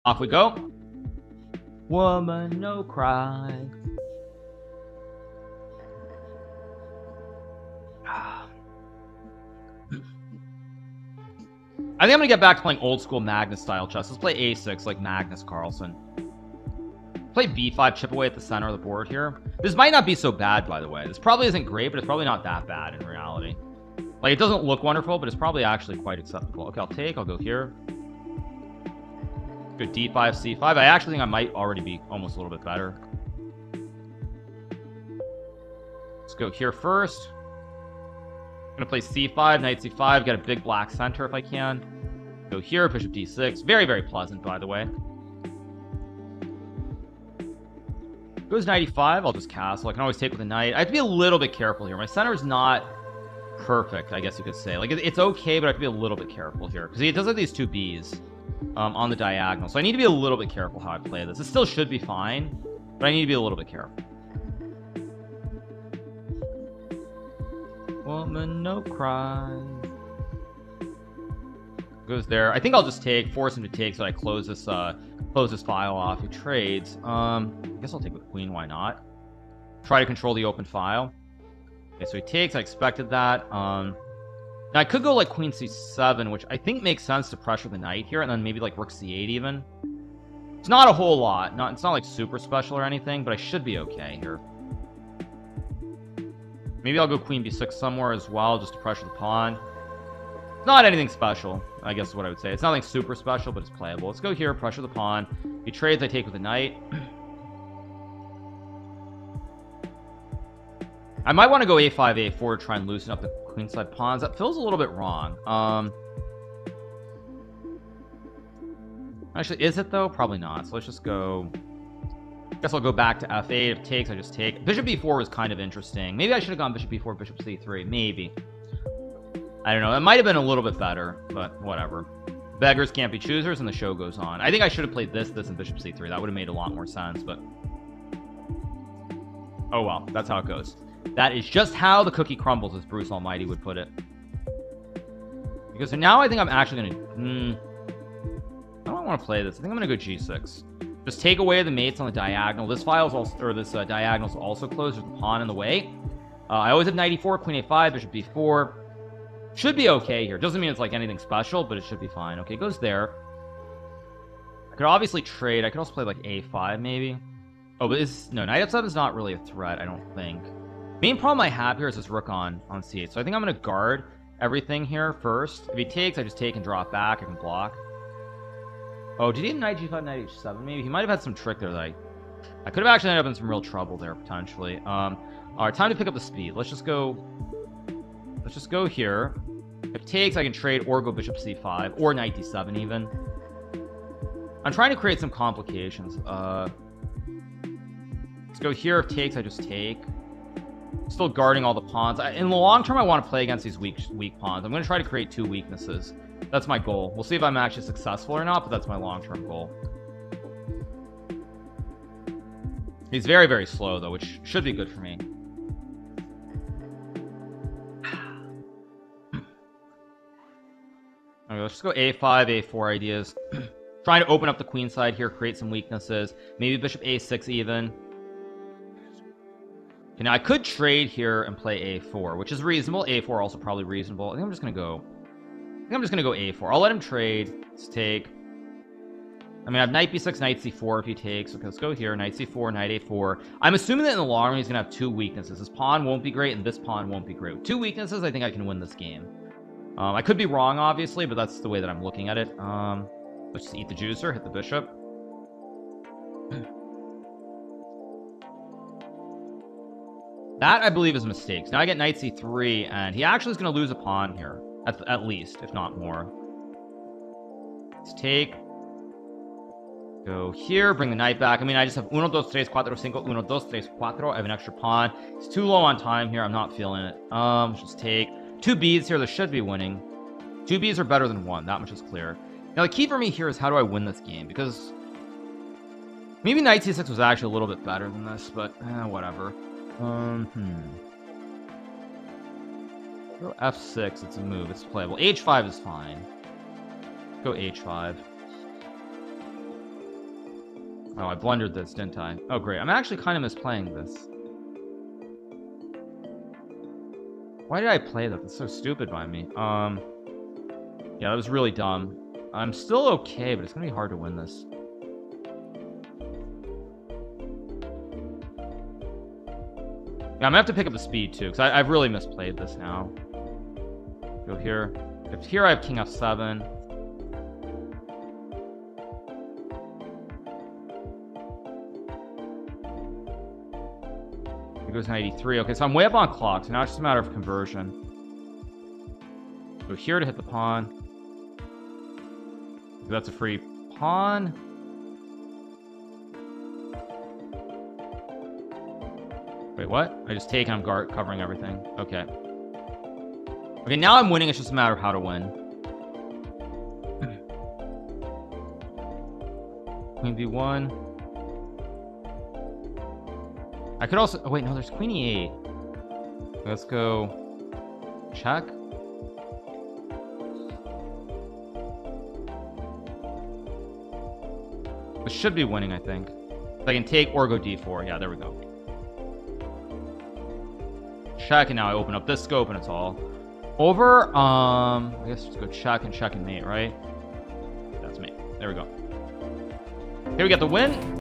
Off we go. Woman, no cry. I think I'm gonna get back to playing old school Magnus style chess. Let's play a6 like Magnus Carlsen. Play b5, chip away at the center of the board here. This might not be so bad, by the way. This probably isn't great, but it's probably not that bad in reality. Like, it doesn't look wonderful, but it's probably actually quite acceptable. Okay, I'll take. I'll go here. Go d5, c5. I actually think I might already be almost a little bit better. Let's go here first. I'm gonna play c5, knight c5. Get a big black center if I can. Go here, bishop d6. Very, very pleasant, by the way. Goes knight e5. I'll just castle. I can always take with a knight. I have to be a little bit careful here. My center is not perfect, I guess you could say. Like, it's okay, but I have to be a little bit careful here because it does have these two b's on the diagonal. So I need to be a little bit careful how I play this. It still should be fine, but I need to be a little bit careful. Woman, no cry. Goes there. I think I'll just take, force him to take, so I close this file off. He trades. I guess I'll take with queen. Why not? Try to control the open file. Okay, so he takes. I expected that. Now I could go like queen c7, which I think makes sense to pressure the knight here, and then maybe like rook c8 even. It's not a whole lot. It's not like super special or anything, but I should be okay here. Maybe I'll go queen b6 somewhere as well, just to pressure the pawn. Not anything special, I guess is what I would say. It's nothing super special, but it's playable. Let's go here, pressure the pawn. He trades, I take with a knight. I might want to go a5, a4 to try and loosen up the queenside pawns. That feels a little bit wrong. Actually, is it though? Probably not. So let's just go. I guess I'll go back to f8. If it takes, I just take. Bishop b4 was kind of interesting. Maybe I should have gone bishop b4, bishop c3. Maybe. I don't know. It might have been a little bit better, but whatever. Beggars can't be choosers, and the show goes on. I think I should have played this, and bishop c3. That would have made a lot more sense, but oh well. That's how it goes. That is just how the cookie crumbles, as Bruce Almighty would put it. Because now I think I'm actually gonna. I don't want to play this. I think I'm gonna go g6. Just take away the mates on the diagonal. This file is also, or this diagonal is also closed. There's the pawn in the way. I always have knight e4, queen a5, bishop b4. Should be okay here. Doesn't mean it's like anything special, but it should be fine. Okay, goes there. I could obviously trade. I could also play like a5 maybe. Oh, but no, knight f7 is not really a threat, I don't think. Main problem I have here is this rook on c8. So I think I'm going to guard everything here first. If he takes, I just take and drop back. I can block. Oh, did he have knight g5, knight h7? Maybe he might have had some trick there that I could have actually ended up in some real trouble there potentially. All right, time to pick up the speed. Let's just go here. If takes, I can trade or go bishop c5 or knight d7 even. I'm trying to create some complications. Let's go here. If takes, I just take. Still guarding all the pawns. In the long term, I want to play against these weak pawns. I'm going to try to create two weaknesses. That's my goal. We'll see if I'm actually successful or not, but that's my long-term goal. He's very, very slow, though, which should be good for me. Okay, let's just go a5, a4 ideas. Trying to open up the queen side here, create some weaknesses. Maybe bishop a6 even. Okay, now I could trade here and play a4, which is reasonable. a4 also probably reasonable. I think I'm just gonna go a4. I'll let him trade. Let's take. I mean, I have knight b6, knight c4 if he takes. Okay, let's go here. Knight c4, knight a4. I'm assuming that in the long run he's gonna have two weaknesses. This pawn won't be great, and this pawn won't be great. Two weaknesses, I think I can win this game. I could be wrong, obviously, but that's the way that I'm looking at it. Let's just eat the juicer, hit the bishop. That, I believe, is mistakes. Now I get knight c3, and he actually is going to lose a pawn here. At least, if not more. Let's take. Go here, bring the knight back. I mean, I just have 1, 2, 3, 4, 5, 1, 2, 3, 4. I have an extra pawn. It's too low on time here. I'm not feeling it. Let's just take. 2 Bs here. This should be winning. 2 Bs are better than 1. That much is clear. Now, the key for me here is how do I win this game? Because maybe knight c6 was actually a little bit better than this, but whatever. Go f6. It's a move. It's playable. h5 is fine. Go h5. Oh, I blundered this, didn't I? Oh, great. I'm actually kind of misplaying this. Why did I play that? That's so stupid by me. Yeah, that was really dumb. I'm still okay, but it's gonna be hard to win this. Yeah, I'm gonna have to pick up the speed too, because I've really misplayed this now. Go here. If here I have king f7. It goes 93. Okay, so I'm way up on clock, so now it's just a matter of conversion. Go here to hit the pawn. That's a free pawn. Wait, what? I just take and I'm covering everything. Okay. Okay, now I'm winning. It's just a matter of how to win. Queen b1. I could also... Oh, wait, no, there's queen e8. Let's go... check. This should be winning, I think. I can take or go d4. Yeah, there we go. Check, and now I open up this scope, and it's all over. I guess just go check and mate, right? That's mate. There we go. Here we get the win.